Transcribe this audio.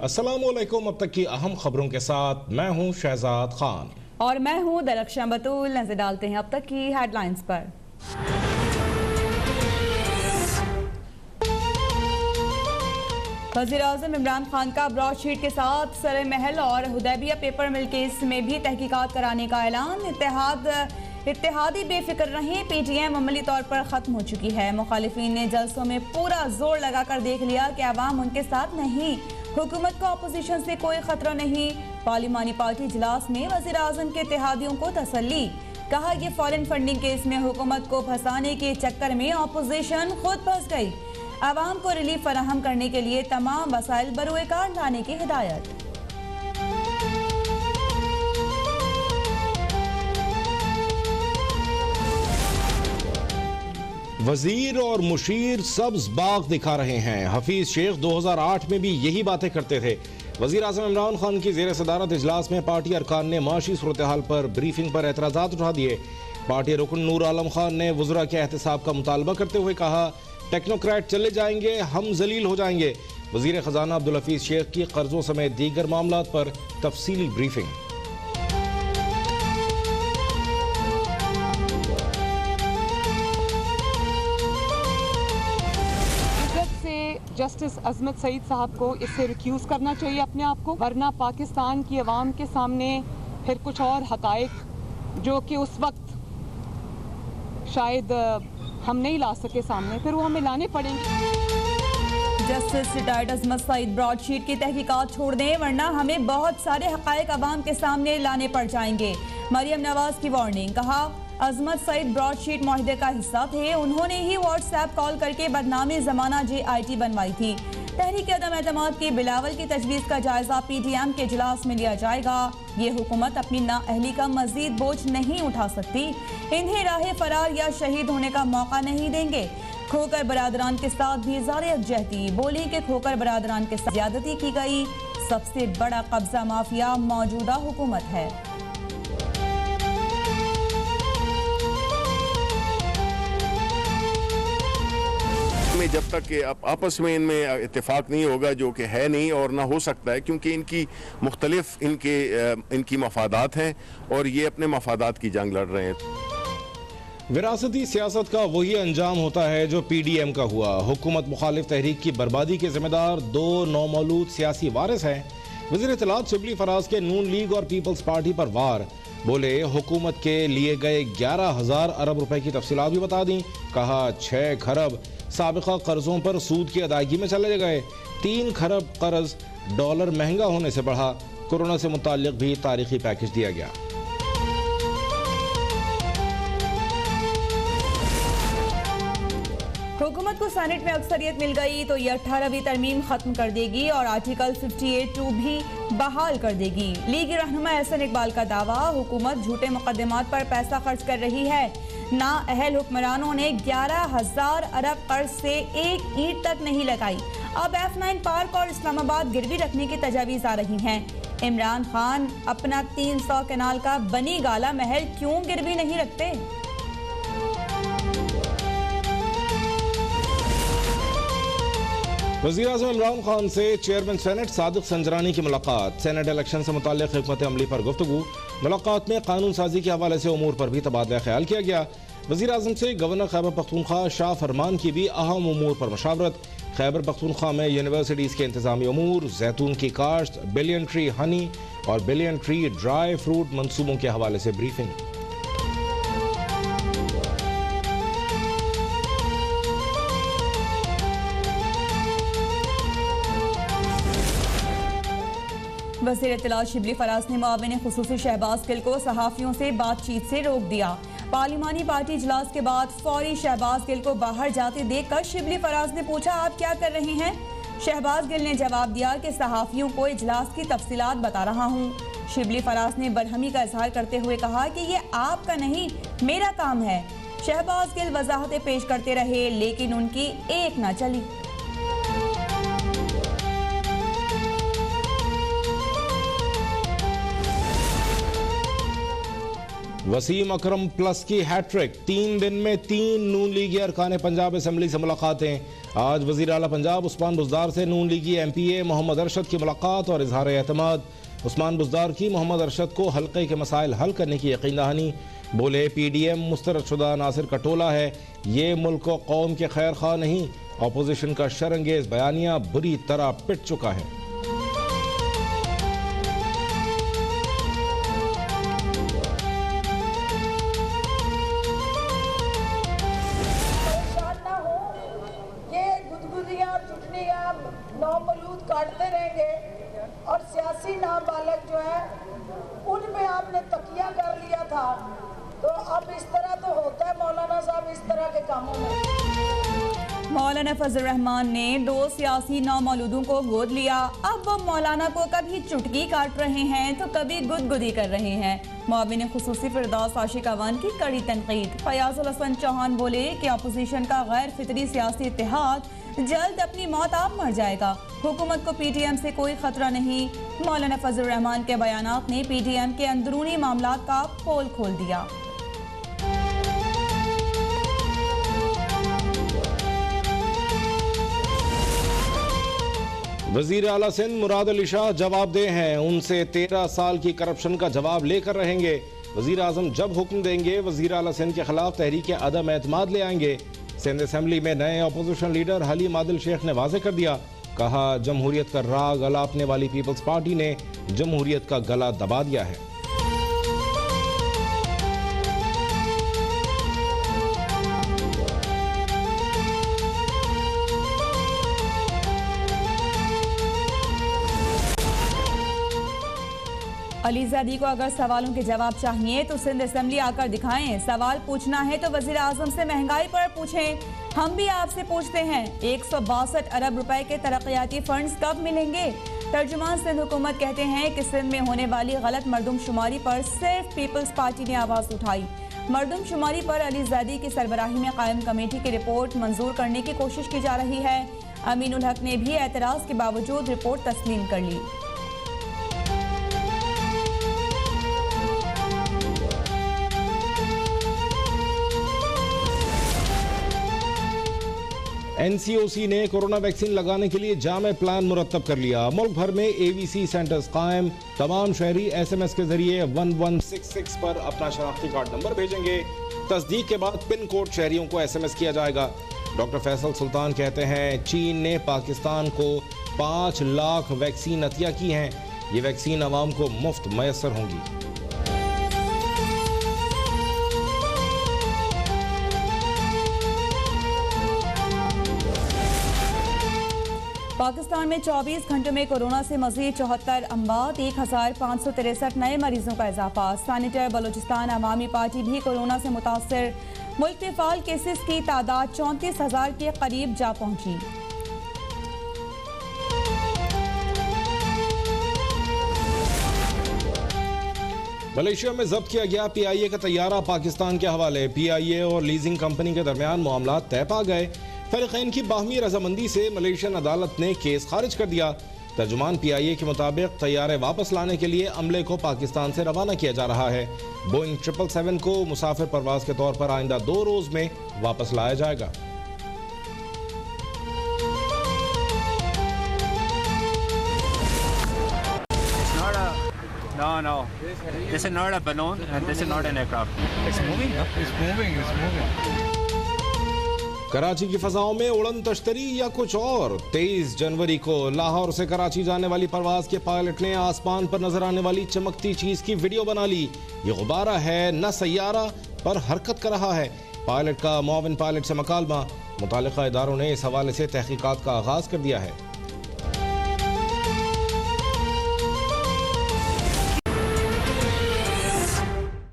अस्सलामुअलैकुम। अब तक की अहम खबरों के साथ मैं हूं शहजाद खान और मैं हूं दरख्शां बतूल। नजर डालते हैं अब तक की हेडलाइंस पर। वज़ीर-ए-आज़म इमरान खान का ब्रॉडशीट के साथ सरे महल और हुदैबिया पेपर मिल केस में भी तहकीकात कराने का ऐलान। इत्तेहादी बेफिक्र रहें, PTM अमली तौर पर ख़त्म हो चुकी है। मुखालिफिन ने जलसों में पूरा जोर लगाकर देख लिया कि अवाम उनके साथ नहीं, हुकूमत को अपोजिशन से कोई खतरा नहीं। पार्लिमानी पार्टी इजलास में वज़ीर-ए-आज़म के इत्तेहादियों को तसल्ली। कहा कि फॉरेन फंडिंग केस में हुकूमत को फंसाने के चक्कर में अपोजिशन खुद फंस गई। अवाम को रिलीफ फराहम करने के लिए तमाम वसाइल बरूए कार लाने की हिदायत। वजीर और मुशीर सब्ज बाग दिखा रहे हैं। हफीज शेख 2008 में भी यही बातें करते थे। वजीर आज़म इमरान खान की ज़ेर सदारत इजलास में पार्टी अरकान ने माशी सूरत हाल पर ब्रीफिंग पर एतराज़ात उठा दिए। पार्टी रुकन नूर आलम खान ने वज़रा के एहतसाब का मुतालबा करते हुए कहा, टेक्नोक्रेट चले जाएंगे, हम जलील हो जाएंगे। वजीर खजाना अब्दुल हफीज शेख की कर्जों समेत दीगर मामलात पर तफसीली ब्रीफिंग। जस्टिस अजमत सईद साहब को इससे रिक्यूज़ करना चाहिए अपने आप को, वरना पाकिस्तान की आवाम के सामने फिर कुछ और हकायक जो कि उस वक्त शायद हम नहीं ला सके सामने, फिर वो हमें लाने पड़ेंगे। जस्टिस रिटायर्ड अजमत सईद ब्रॉडशीट की तहकीकात छोड़ दें, वरना हमें बहुत सारे हकायक अवाम के सामने लाने पड़ जाएंगे। मरियम नवाज की वार्निंग। कहा, अजमत सईद ब्रॉडशीट मुआहदे का हिस्सा थे, उन्होंने ही व्हाट्सएप कॉल करके बदनामी जमाना JIT बनवाई थी। तहरीक अदम एतमाद की बिलावल की तजवीज़ का जायजा PTM के इजलास में लिया जाएगा। ये हुकूमत अपनी नाअहली का मजीद बोझ नहीं उठा सकती, इन्हें राह फरार या शहीद होने का मौका नहीं देंगे। खोकर बरादरान के साथ भी इज़हार यकजहती। बोली कि खोकर बरादरान के साथ ज्यादती की गई, सबसे बड़ा कब्जा माफिया मौजूदा हुकूमत है। जब तक कि आपस में इनमें इत्तेफाक नहीं होगा, जो कि है नहीं और ना हो सकता है, क्योंकि इनकी मुख्तलिफ इनकी मफादात हैं और ये अपने मफादात की जंग लड़ रहे हैं। विरासती सियासत का वही अंजाम होता है जो PDM का हुआ। हुकूमत मुखालिफ तहरीक की बर्बादी के जिम्मेदार दो नौमौलूद सियासी वारिस हैं। वज़ीर इत्तलात शिबली फराज के नून लीग और पीपल्स पार्टी पर वार। बोले, हुकूमत के लिए गए 11,000 अरब रुपए की तफसीलात भी बता दी। कहा, 6 खरब साबिका कर्जों पर सूद की अदायगी में चले गए। 3 खरब कर्ज डॉलर महंगा होने से बढ़ा। कोरोना से मुताल्लिक भी तारीखी पैकेज दिया गया। हुकूमत को सेनेट में अक्सरियत मिल गई तो ये 18वीं तरमीम खत्म कर देगी और आर्टिकल 58(2) भी बहाल कर देगी। लीगी रहनुमा एहसन इकबाल का दावा, हुकूमत झूठे मुकदमात पर पैसा खर्च कर रही है। ना अहल हुक्मरानों ने 11,000 अरब कर्ज से एक ईंट तक नहीं लगाई। अब F9 पार्क और इस्लामाबाद गिरवी रखने की तजावीज़ आ रही हैं। इमरान खान अपना 300 कनाल का बनी गाला महल क्यों गिरवी नहीं रखते? वज़ीर आज़म इमरान खान से चेयरमैन सेनेट सादिक संजरानी की मुलाकात। सेनेट इलेक्शन से मुताल्लिक़ हिकमत अमली पर गुफ्तगू। मुलाकात में कानून साजी के हवाले से उमूर पर भी तबादला ख्याल किया गया। वज़ीर आज़म से गवर्नर खैबर पख्तूनख्वा शाह फरमान की भी अहम उमूर पर मशावरत। खैबर पख्तूनख्वा में यूनिवर्सिटीज़ के इंतजामी उमूर, जैतून की काश्त, बिलियन ट्री हनी और बिलियन ट्री ड्राई फ्रूट मनसूबों के हवाले से ब्रीफिंग। वज़ीर इत्तलात शिबली फराज ने मुआविन खुसूसी शहबाज गिल को सहाफ़ियों से बातचीत से रोक दिया। पार्लिमानी पार्टी इजलास के बाद फौरी शहबाज गिल को बाहर जाते देखकर शिबली फराज ने पूछा, आप क्या कर रहे हैं? शहबाज गिल ने जवाब दिया कि सहाफ़ियों को इजलास की तफसीलात बता रहा हूँ। शिबली फराज ने बरहमी का इजहार करते हुए कहा कि ये आपका नहीं, मेरा काम है। शहबाज गिल वजाहतें पेश करते रहे, लेकिन उनकी एक न चली। वसीम अकरम प्लस की हैट्रिक, 3 दिन में 3 नून लीगी अरकान पंजाब असम्बली से मुलाकातें। आज वज़ीर आला पंजाब उस्मान बुज़दार से नून लीगी MPA मोहम्मद अरशद की मुलाकात और इजहार एतमाद। उस्मान बुज़दार की मोहम्मद अरशद को हल्के के मसाइल हल करने की यकीन दहानी। बोले PDM मुस्तरदशुदा नासिर का टोला है, ये मुल्क व कौम के खैर खा नहीं। अपोजिशन का शरंगेज बयानिया बुरी तरह पिट चुका है। नौमलूद काटते रहेंगे और सियासी नाबालिग जो है उनमें आपने तकिया कर लिया था, तो अब इस तरह तो होता है मौलाना साहब इस तरह के कामों में। मौलाना फजल रहमान ने 2 सियासी नौमौलूदों को गोद लिया। अब वो मौलाना को कभी चुटकी काट रहे हैं तो कभी गुदगुदी कर रहे हैं। मुआविन खुसूसी फिरदौस आशिक अवान की कड़ी तनकीद। फयाजुल हसन चौहान बोले कि अपोजिशन का गैर फितरी सियासी इत्तेहाद जल्द अपनी मौत आप मर जाएगा। हुकूमत को PTM से कोई खतरा नहीं। मौलाना फजल रहमान के बयानात ने PTM के अंदरूनी मामलात का पोल खोल दिया। वजीर आला सिंध मुराद अली शाह जवाबदेह हैं, उनसे 13 साल की करप्शन का जवाब लेकर रहेंगे। वजीर आजम जब हुक्म देंगे वजीर आला सिंध के खिलाफ तहरीक अदम एतमाद ले आएंगे। सिंध असम्बली में नए अपोजिशन लीडर हलीम आदिल शेख ने वाजे कर दिया, कहा जमहूरियत का राग अलापने वाली पीपल्स पार्टी ने जमहूरियत का गला दबा दिया है। अलीज़ादी को अगर सवालों के जवाब चाहिए तो सिंध असम्बली आकर दिखाएं। सवाल पूछना है तो वज़ीर आज़म से महंगाई पर पूछें। हम भी आपसे पूछते हैं 162 अरब रुपए के तरक्याती फंड्स कब मिलेंगे। तर्जुमान सिंध हुकूमत कहते हैं कि सिंध में होने वाली गलत मरदमशुमारी पर सिर्फ पीपल्स पार्टी ने आवाज़ उठाई। मरदमशुमारी पर अलीज़ादी की सरबराही में कायम कमेटी की रिपोर्ट मंजूर करने की कोशिश की जा रही है। अमीनुल हक ने भी एतराज़ के बावजूद रिपोर्ट तस्लीम कर ली। NCOC ने कोरोना वैक्सीन लगाने के लिए जामे प्लान मुरतब कर लिया। मुल्क भर में AVC सेंटर्स कायम। तमाम शहरी SMS के जरिए 1166 पर अपना शनाख्ती कार्ड नंबर भेजेंगे। तस्दीक के बाद पिन कोड शहरियों को SMS किया जाएगा। डॉक्टर फैसल सुल्तान कहते हैं चीन ने पाकिस्तान को 5 लाख वैक्सीन अतिया की हैं। ये वैक्सीन आवाम को मुफ्त मैसर होंगी। पाकिस्तान में 24 घंटों में कोरोना से मज़ीद 74 अमवात, 1563 नए मरीजों का इजाफा। सैनिटर बलूचिस्तान अवामी पार्टी भी कोरोना से मुतासर। मुल्क में फाल केसेस की तादाद 34,000 के करीब जा पहुंची। मलेशिया में जब्त किया गया PIA का तैयारा पाकिस्तान के हवाले। PIA और लीजिंग कंपनी के दरमियान मामला तय पा गए। फरीकैन की बाहमी रजामंदी से मलेशियन अदालत ने केस खारिज कर दिया। तर्जुमान PIA के मुताबिक तैयारे वापस लाने के लिए अमले को पाकिस्तान से रवाना किया जा रहा है। बोइंग 777 को मुसाफिर परवाज के तौर पर आइंदा 2 रोज में वापस लाया जाएगा। No. This is not a balloon and this is not an aircraft. It's moving. It's moving. Karachi की फजाओं में उड़न तश्तरी या कुछ और। 23 जनवरी को लाहौर से कराची जाने वाली परवाज के पायलट ने आसमान पर नजर आने वाली चमकती चीज की वीडियो बना ली। ये गुब्बारा है न सैयारा, पर हरकत कर रहा है। पायलट का मुआविन पायलट से मकालमा। मुतालिका इदारों ने इस हवाले से तहकीकात का आगाज कर दिया है।